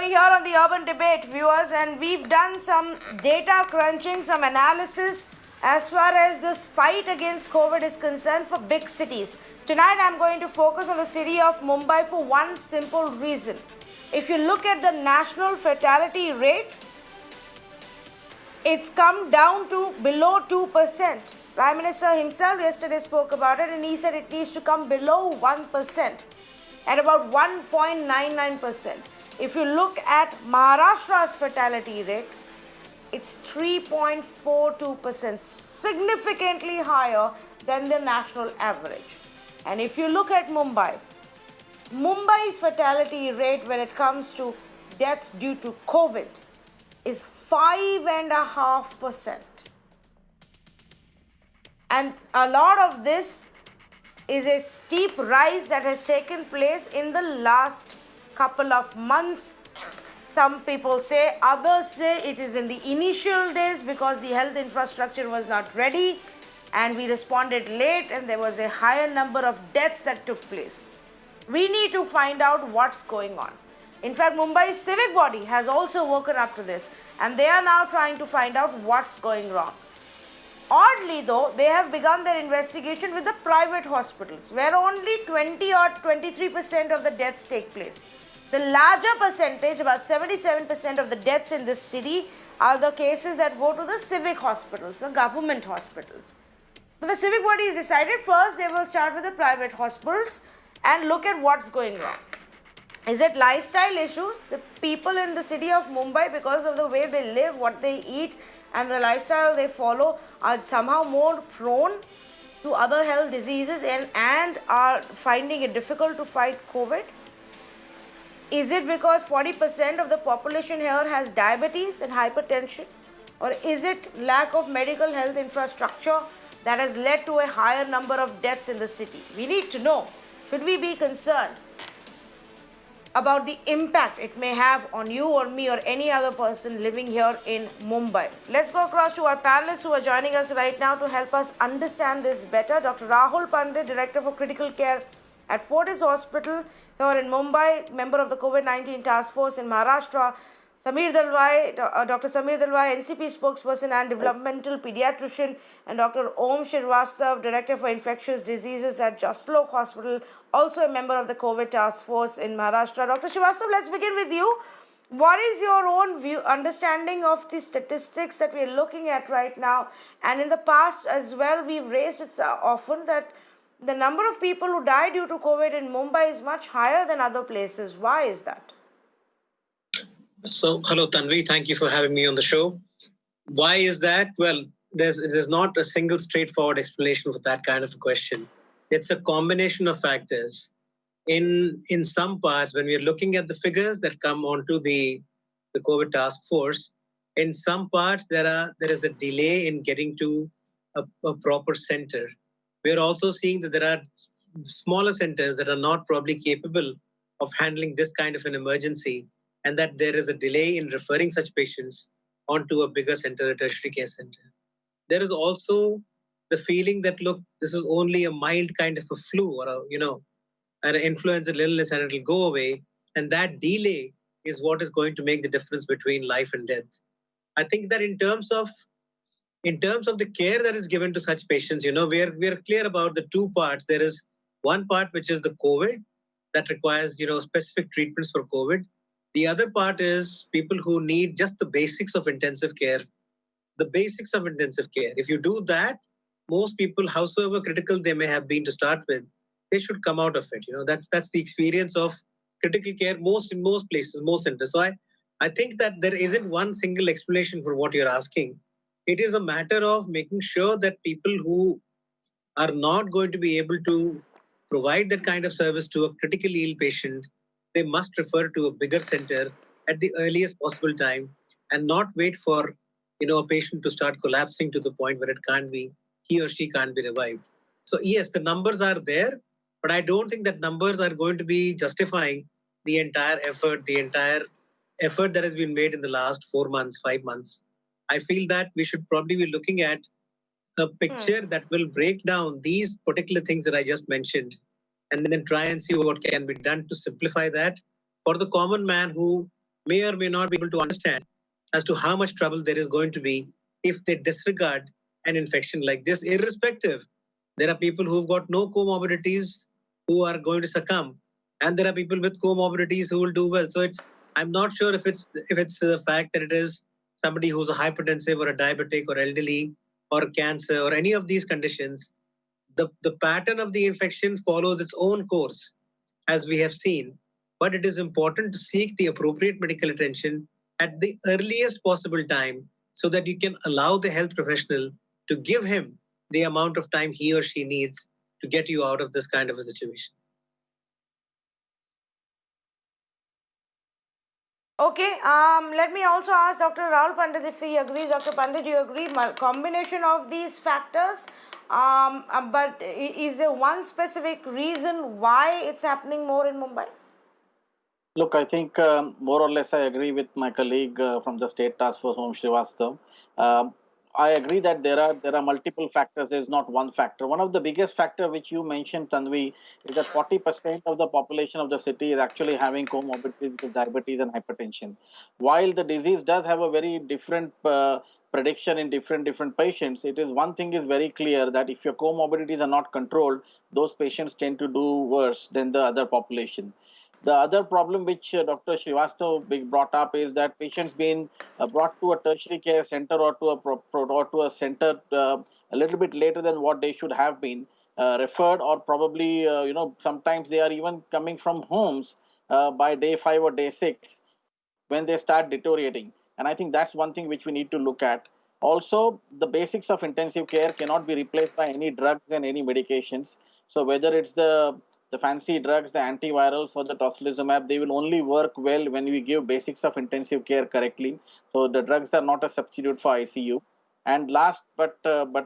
here on the Urban Debate, viewers, and we've done some data crunching, some analysis as far as this fight against COVID is concerned for big cities. Tonight I'm going to focus on the city of Mumbai for one simple reason. If you look at the national fatality rate, it's come down to below 2%. Prime Minister himself yesterday spoke about it and he said it needs to come below 1%, at about 1.99%. If you look at Maharashtra's fatality rate, it's 3.42%, significantly higher than the national average. And if you look at Mumbai's fatality rate when it comes to death due to COVID is 5.5%. And a lot of this is a steep rise that has taken place in the last couple of months. Some people say, others say it is in the initial days because the health infrastructure was not ready and we responded late and there was a higher number of deaths that took place. We need to find out what's going on. In fact, Mumbai's civic body has also woken up to this and they are now trying to find out what's going wrong. Oddly though, they have begun their investigation with the private hospitals where only 20 or 23% of the deaths take place. The larger percentage, about 77% of the deaths in this city are the cases that go to the civic hospitals, the government hospitals. But the civic body has decided first they will start with the private hospitals and look at what's going wrong. Is it lifestyle issues? The people in the city of Mumbai, because of the way they live, what they eat and the lifestyle they follow, are somehow more prone to other health diseases and are finding it difficult to fight COVID? Is it because 40% of the population here has diabetes and hypertension? Or is it lack of medical health infrastructure that has led to a higher number of deaths in the city? We need to know. Should we be concerned about the impact it may have on you or me or any other person living here in Mumbai? Let's go across to our panelists who are joining us right now to help us understand this better. Dr. Rahul Pandit, Director for Critical Care at Fortis Hospital here in Mumbai, member of the COVID-19 Task Force in Maharashtra. Samir Dalwai, Dr. Samir Dalwai, NCP spokesperson and developmental pediatrician, and Dr. Srivastav, Director for Infectious Diseases at Jaslok Hospital, also a member of the COVID Task Force in Maharashtra. Dr. Srivastav, let's begin with you. What is your own understanding of the statistics that we are looking at right now? And in the past as well, we've raised it often that the number of people who die due to COVID in Mumbai is much higher than other places. Why is that? So, hello Tanvi, thank you for having me on the show. Why is that? Well, there's not a single straightforward explanation for that kind of a question. It's a combination of factors. In some parts, when we are looking at the figures that come onto the COVID task force, in some parts there is a delay in getting to a proper center. We are also seeing that there are smaller centers that are not probably capable of handling this kind of an emergency, and that there is a delay in referring such patients onto a bigger center, a tertiary care center. There is also the feeling that, look, this is only a mild kind of a flu or an influenza illness and it'll go away. And that delay is what is going to make the difference between life and death. I think that in terms of the care that is given to such patients, we are clear about the two parts. There is one part which is the COVID that requires, specific treatments for COVID. The other part is people who need just the basics of intensive care. The basics of intensive care. If you do that, most people, howsoever critical they may have been to start with, they should come out of it. That's the experience of critical care in most places, most centers. So I think that there isn't one single explanation for what you're asking. It is a matter of making sure that people who are not going to be able to provide that kind of service to a critically ill patient, they must refer to a bigger center at the earliest possible time and not wait for a patient to start collapsing to the point where he or she can't be revived. So yes, the numbers are there, but I don't think that numbers are going to be justifying the entire effort that has been made in the last 4 months, 5 months. I feel that we should probably be looking at a picture that will break down these particular things that I just mentioned and then try and see what can be done to simplify that for the common man who may or may not be able to understand as to how much trouble there is going to be if they disregard an infection like this, irrespective. There are people who've got no comorbidities who are going to succumb, and there are people with comorbidities who will do well. So I'm not sure if it's the fact that it is somebody who's a hypertensive or a diabetic or elderly or cancer or any of these conditions. The pattern of the infection follows its own course, as we have seen, but it is important to seek the appropriate medical attention at the earliest possible time so that you can allow the health professional to give him the amount of time he or she needs to get you out of this kind of a situation. Okay, let me also ask Dr. Rahul Pandit if he agrees. Dr. Pandit, do you agree? Combination of these factors, but is there one specific reason why it's happening more in Mumbai? Look, I think more or less I agree with my colleague from the State Task Force, Srivastav. Um I agree that there are multiple factors. There is not one factor. One of the biggest factor which you mentioned, Tanvi, is that 40% of the population of the city is actually having comorbidities with diabetes and hypertension. While the disease does have a very different prediction in different patients, it is one thing is very clear that if your comorbidities are not controlled, those patients tend to do worse than the other population. The other problem which Dr. Srivastav brought up is that patients being brought to a tertiary care center or to or to a center a little bit later than what they should have been referred, or probably sometimes they are even coming from homes by day 5 or day 6 when they start deteriorating. And I think that's one thing which we need to look at. Also, the basics of intensive care cannot be replaced by any drugs and any medications. So whether it's the fancy drugs, the antivirals or the tocilizumab, they will only work well when we give basics of intensive care correctly. So the drugs are not a substitute for ICU. And last but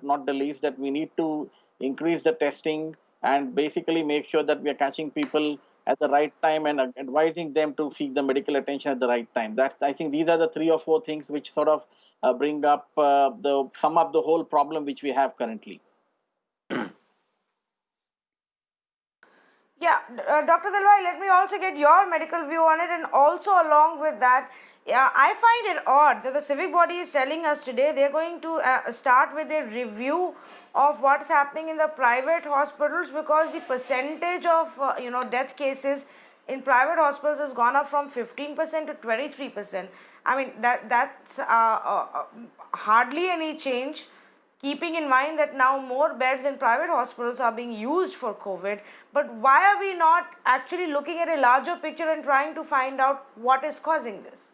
not the least, that we need to increase the testing and basically make sure that we are catching people at the right time and advising them to seek the medical attention at the right time. That, I think, these are the 3 or 4 things which sort of bring up the sum up the whole problem which we have currently. Yeah, Dr. Dalwai, let me also get your medical view on it, and also along with that, yeah, I find it odd that the civic body is telling us today they're going to start with a review of what's happening in the private hospitals, because the percentage of death cases in private hospitals has gone up from 15% to 23%. I mean that's hardly any change, keeping in mind that now more beds in private hospitals are being used for COVID. But why are we not actually looking at a larger picture and trying to find out what is causing this?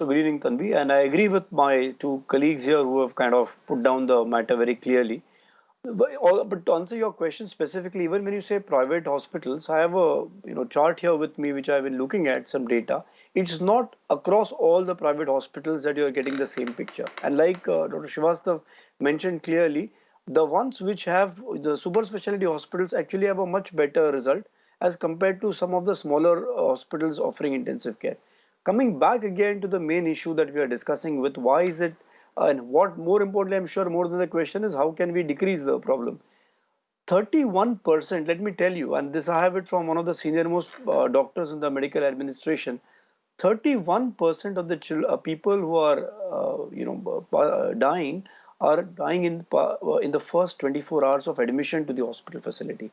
So good evening, Tanvi, and I agree with my two colleagues here who have kind of put down the matter very clearly. But to answer your question specifically, even when you say private hospitals, I have a chart here with me which I've been looking at some data. It's not across all the private hospitals that you are getting the same picture. And like Dr. Srivastav mentioned clearly, the ones which have the super specialty hospitals actually have a much better result as compared to some of the smaller hospitals offering intensive care. Coming back again to the main issue that we are discussing with why is it, and what more importantly, I'm sure more than the question is how can we decrease the problem. 31%, let me tell you, and this I have it from one of the senior most doctors in the medical administration. 31% of the people who are dying are dying in the first 24 hours of admission to the hospital facility,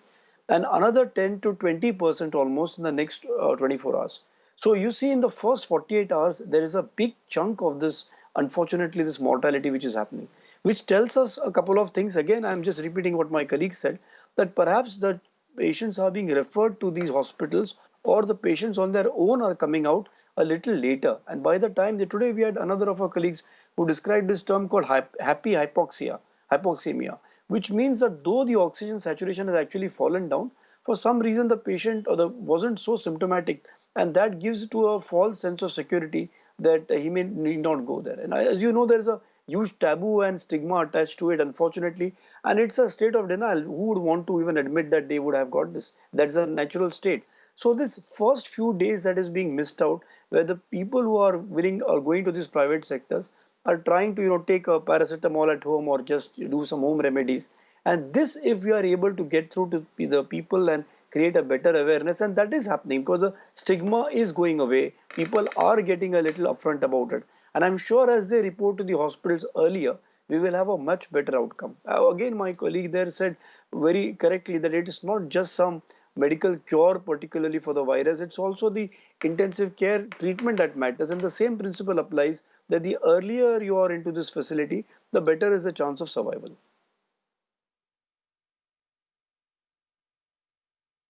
and another 10 to 20% almost in the next 24 hours. So you see, in the first 48 hours, there is a big chunk of this, unfortunately, this mortality which is happening, which tells us a couple of things. Again, I'm just repeating what my colleague said, that perhaps the patients are being referred to these hospitals, or the patients on their own are coming out a little later. And by the time today we had another of our colleagues who described this term called happy hypoxemia, which means that though the oxygen saturation has actually fallen down, for some reason the patient wasn't so symptomatic, and that gives to a false sense of security that he may need not go there. And as you know, there is a huge taboo and stigma attached to it, unfortunately, and it's a state of denial. Who would want to even admit that they would have got this? That's a natural state. So this first few days that is being missed out, where the people who are willing or going to these private sectors are trying to take a paracetamol at home or just do some home remedies. And this, if we are able to get through to the people and create a better awareness, and that is happening because the stigma is going away. People are getting a little upfront about it, and I'm sure as they report to the hospitals earlier, we will have a much better outcome. Again, my colleague there said very correctly that it is not just some medical cure particularly for the virus, it's also the intensive care treatment that matters, and the same principle applies that the earlier you are into this facility, the better is the chance of survival.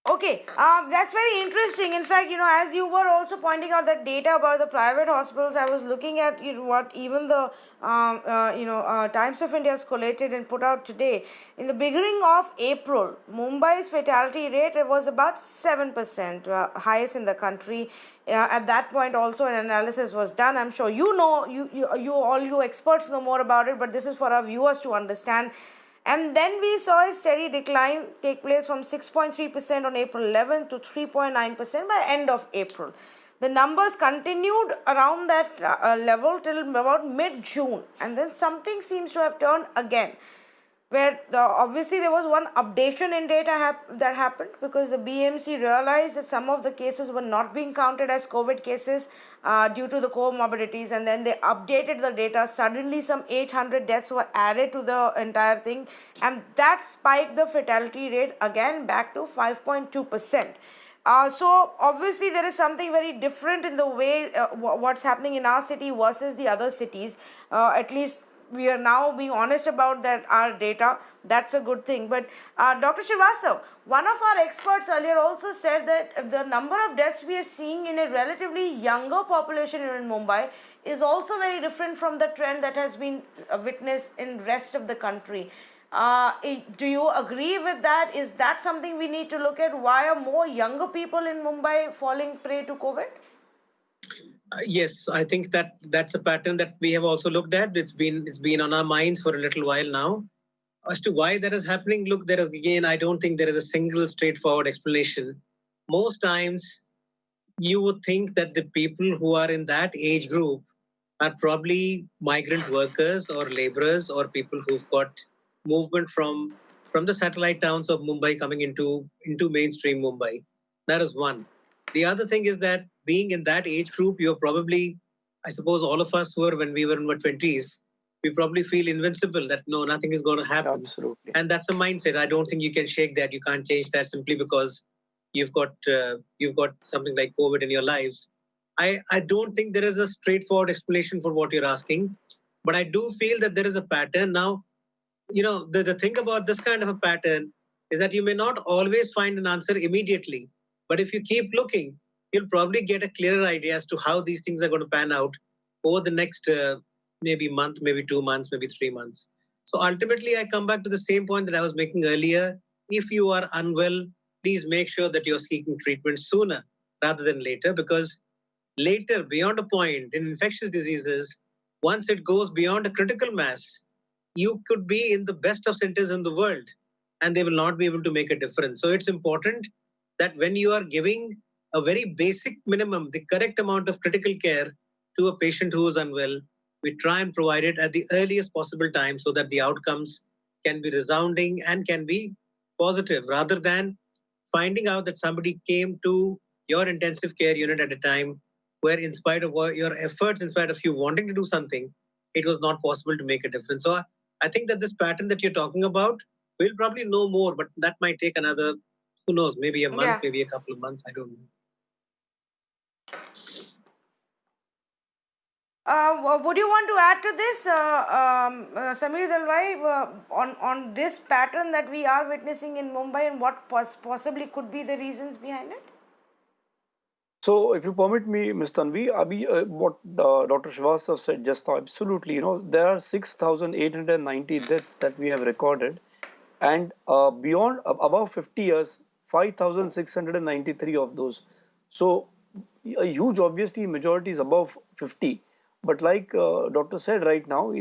Okay, that's very interesting. In fact, as you were also pointing out that data about the private hospitals, I was looking at what even the Times of India has collated and put out today. In the beginning of April, Mumbai's fatality rate was about 7%, highest in the country. At that point, also an analysis was done. I'm sure all you experts know more about it, but this is for our viewers to understand. And then we saw a steady decline take place from 6.3% on April 11th to 3.9% by end of April. The numbers continued around that level till about mid-June, and then something seems to have turned again, where obviously there was one updation in data that happened because the BMC realized that some of the cases were not being counted as COVID cases due to the comorbidities, and then they updated the data. Suddenly some 800 deaths were added to the entire thing, and that spiked the fatality rate again back to 5.2%. So obviously there is something very different in the way what's happening in our city versus the other cities. At least we are now being honest about that our data. That's a good thing. But Dr. Srivastav, one of our experts earlier also said that the number of deaths we are seeing in a relatively younger population in Mumbai is also very different from the trend that has been witnessed in rest of the country. Do you agree with that? Is that something we need to look at? Why are more younger people in Mumbai falling prey to COVID? Yes, I think that's a pattern that we have also looked at. It's been on our minds for a little while now. As to why that is happening, look, there is again, I don't think there is a single straightforward explanation. Most times, you would think that the people who are in that age group are probably migrant workers or laborers or people who've got movement from the satellite towns of Mumbai coming into mainstream Mumbai. That is one. The other thing is that being in that age group, you're probably, I suppose, all of us were when we were in our 20s, we probably feel invincible that no, nothing is going to happen. Absolutely. And that's a mindset. I don't think you can shake that. You can't change that simply because you've got something like COVID in your lives. I don't think there is a straightforward explanation for what you're asking, but I do feel that there is a pattern. Now, the thing about this kind of a pattern is that you may not always find an answer immediately, but if you keep looking, you'll probably get a clearer idea as to how these things are going to pan out over the next maybe month, maybe 2 months, maybe 3 months. So ultimately, I come back to the same point that I was making earlier. If you are unwell, please make sure that you're seeking treatment sooner rather than later, because later, beyond a point in infectious diseases, once it goes beyond a critical mass, you could be in the best of centers in the world and they will not be able to make a difference. So it's important that when you are giving a very basic minimum, the correct amount of critical care to a patient who is unwell, we try and provide it at the earliest possible time so that the outcomes can be resounding and can be positive rather than finding out that somebody came to your intensive care unit at a time where in spite of your efforts, in spite of you wanting to do something, it was not possible to make a difference. So I think that this pattern that you're talking about, we'll probably know more, but that might take another, who knows, maybe a month, maybe a couple of months. I don't know. Would you want to add to this, Samir Dalwai, on this pattern that we are witnessing in Mumbai and what possibly could be the reasons behind it? So, if you permit me, Ms. Tanvi, what Dr. Srivastav said just now, absolutely, there are 6,890 deaths that we have recorded, and beyond above 50 years, 5,693 of those. So, a huge, obviously, majority is above 50. But like Doctor said right now,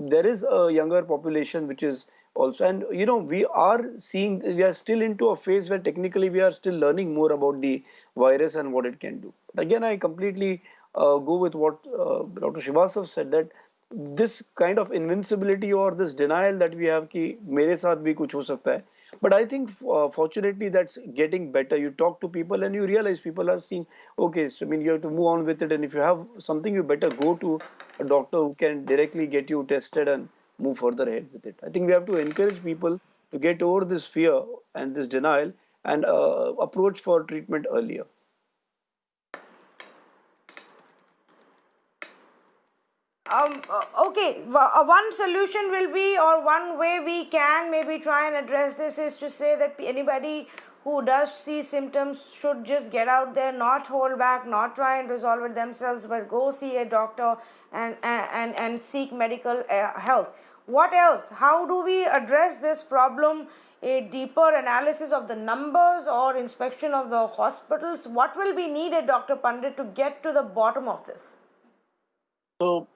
there is a younger population which is also, and we are still into a phase where technically we are still learning more about the virus and what it can do. But again, I completely go with what Dr. Srivastav said, that this kind of invincibility or this denial that we have कि मेरे साथ भी कुछ हो सकता है, But I think fortunately that's getting better. You talk to people and you realize people are seeing, okay, so I mean, you have to move on with it. And if you have something, you better go to a doctor who can directly get you tested and move further ahead with it. I think we have to encourage people to get over this fear and this denial and approach for treatment earlier. Okay, one solution will be, or one way we can maybe try and address this is to say that anybody who does see symptoms should just get out there, not hold back, not try and resolve it themselves, but go see a doctor and seek medical help. What else? How do we address this problem? A deeper analysis of the numbers or inspection of the hospitals? What will be needed, Dr. Pandit, to get to the bottom of this? So,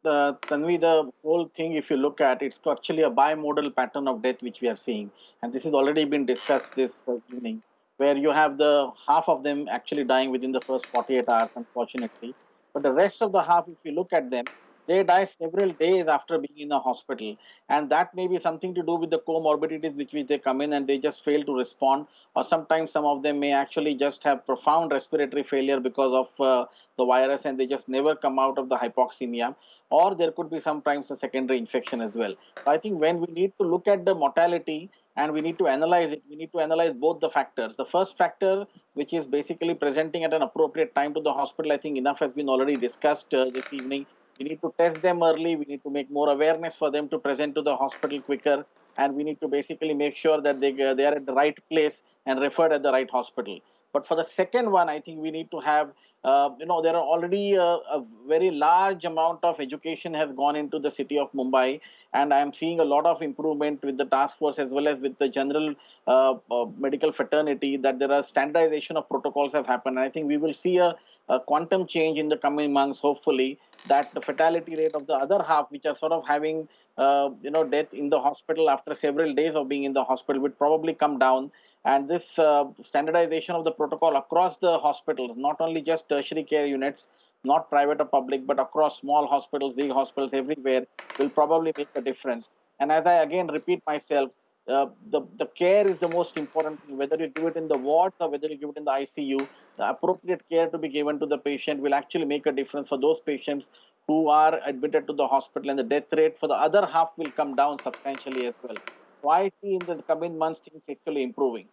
Tanvi, the whole thing, if you look at, it's actually a bimodal pattern of death which we are seeing, and this has already been discussed this evening, where you have the half of them actually dying within the first 48 hours, unfortunately, but the rest of the half, if you look at them, they die several days after being in a hospital, and that may be something to do with the comorbidities which they come in and they just fail to respond, or sometimes some of them may actually just have profound respiratory failure because of the virus and they just never come out of the hypoxemia, or there could be sometimes a secondary infection as well. So I think when we need to look at the mortality and we need to analyze it, we need to analyze both the factors. The first factor, which is basically presenting at an appropriate time to the hospital, I think enough has been already discussed this evening. We need to test them early. We need to make more awareness for them to present to the hospital quicker. And we need to basically make sure that they are at the right place and referred at the right hospital. But for the second one, I think we need to have, there are already a very large amount of education has gone into the city of Mumbai. And I am seeing a lot of improvement with the task force as well as with the general medical fraternity, that there are standardization of protocols have happened. And I think we will see a quantum change in the coming months, hopefully, that the fatality rate of the other half, which are sort of having death in the hospital after several days of being in the hospital, would probably come down. And this standardization of the protocol across the hospitals, not only just tertiary care units, not private or public, but across small hospitals, big hospitals, everywhere, will probably make a difference. And as I again repeat myself, the care is the most important thing. Whether you give it in the wards or whether you give it in the ICU, the appropriate care to be given to the patient will actually make a difference for those patients who are admitted to the hospital, and the death rate for the other half will come down substantially as well. So I see in the coming months things actually improving.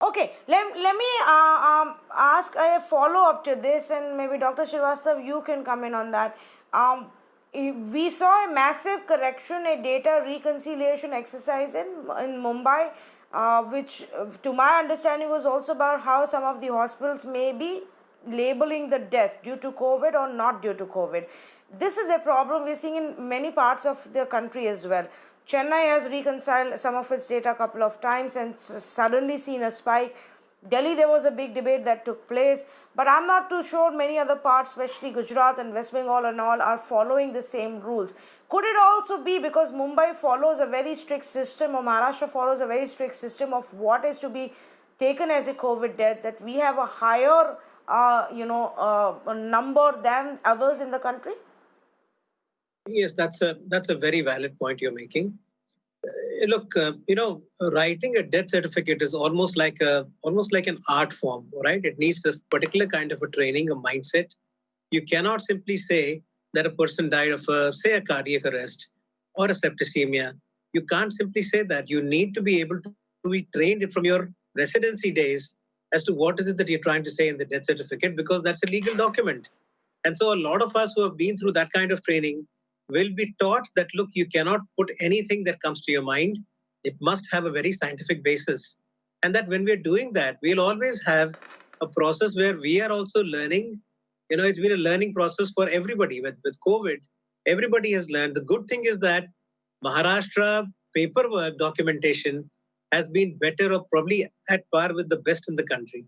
Okay, let me ask a follow up to this, and maybe Dr. Srivastav, you can come in on that. We saw a massive correction, a data reconciliation exercise in Mumbai, which, to my understanding, was also about how some of the hospitals may be labeling the death due to COVID or not due to COVID. This is a problem we're seeing in many parts of the country as well. Chennai has reconciled some of its data a couple of times and suddenly seen a spike. Delhi, there was a big debate that took place, but I'm not too sure many other parts, especially Gujarat and West Bengal and all, are following the same rules. Could it also be because Mumbai follows a very strict system, or Maharashtra follows a very strict system of what is to be taken as a COVID death, that we have a higher, number than others in the country? Yes, that's a very valid point you're making. Look, writing a death certificate is almost like an art form, right? It needs a particular kind of a training, a mindset. You cannot simply say that a person died of a cardiac arrest or a septicemia. You can't simply say that. You need to be able to be trained from your residency days as to what is it that you're trying to say in the death certificate, because that's a legal document. And so a lot of us who have been through that kind of training will be taught that, look, you cannot put anything that comes to your mind. It must have a very scientific basis. And that when we're doing that, we'll always have a process where we are also learning. It's been a learning process for everybody. With COVID, everybody has learned. The good thing is that Maharashtra paperwork documentation has been better, or probably at par with the best in the country.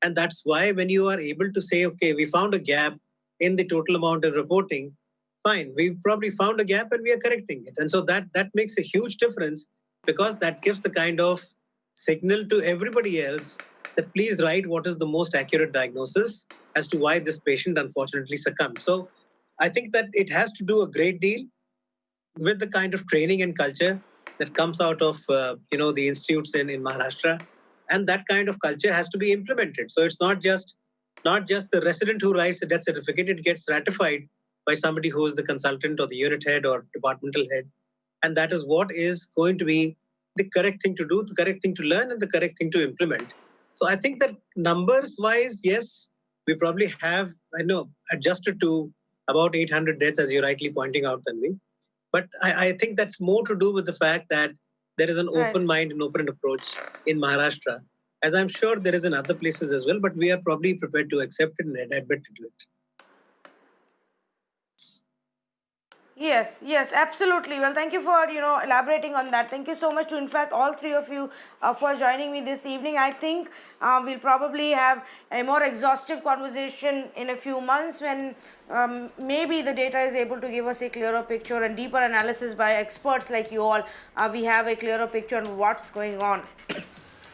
And that's why when you are able to say, okay, we found a gap in the total amount of reporting, fine, we've probably found a gap and we are correcting it. And so that makes a huge difference, because that gives the kind of signal to everybody else that please write what is the most accurate diagnosis as to why this patient unfortunately succumbed. So I think that it has to do a great deal with the kind of training and culture that comes out of the institutes in Maharashtra, and that kind of culture has to be implemented. So it's not just the resident who writes the death certificate; it gets ratified by somebody who is the consultant or the unit head or departmental head, and that is what is going to be the correct thing to do, the correct thing to learn, and the correct thing to implement. So I think that numbers wise, yes, we probably have, I know, adjusted to about 800 deaths, as you're rightly pointing out, Tanvi. But I think that's more to do with the fact that there is an Right. open mind and open approach in Maharashtra, as I'm sure there is in other places as well, but we are probably prepared to accept it and admit to it. Yes, yes, absolutely. Well, thank you for elaborating on that. Thank you so much to, in fact, all three of you for joining me this evening. I think we'll probably have a more exhaustive conversation in a few months when maybe the data is able to give us a clearer picture and deeper analysis by experts like you all. We have a clearer picture on what's going on.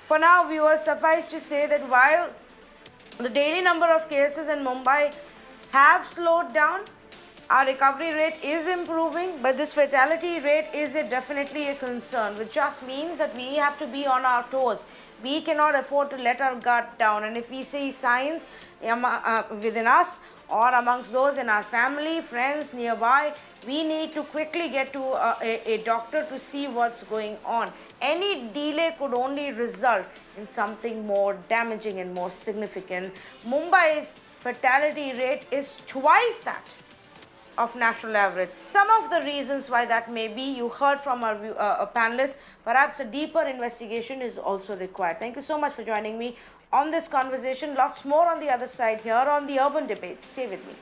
For now, viewers, suffice to say that while the daily number of cases in Mumbai have slowed down, our recovery rate is improving, but this fatality rate is definitely a concern, which just means that we have to be on our toes. We cannot afford to let our guard down. And if we see signs within us or amongst those in our family, friends nearby, we need to quickly get to a doctor to see what's going on. Any delay could only result in something more damaging and more significant. Mumbai's fatality rate is twice that of national average. Some of the reasons why that may be, you heard from our panelists. Perhaps a deeper investigation is also required. Thank you so much for joining me on this conversation. Lots more on the other side here on the Urban Debate. Stay with me.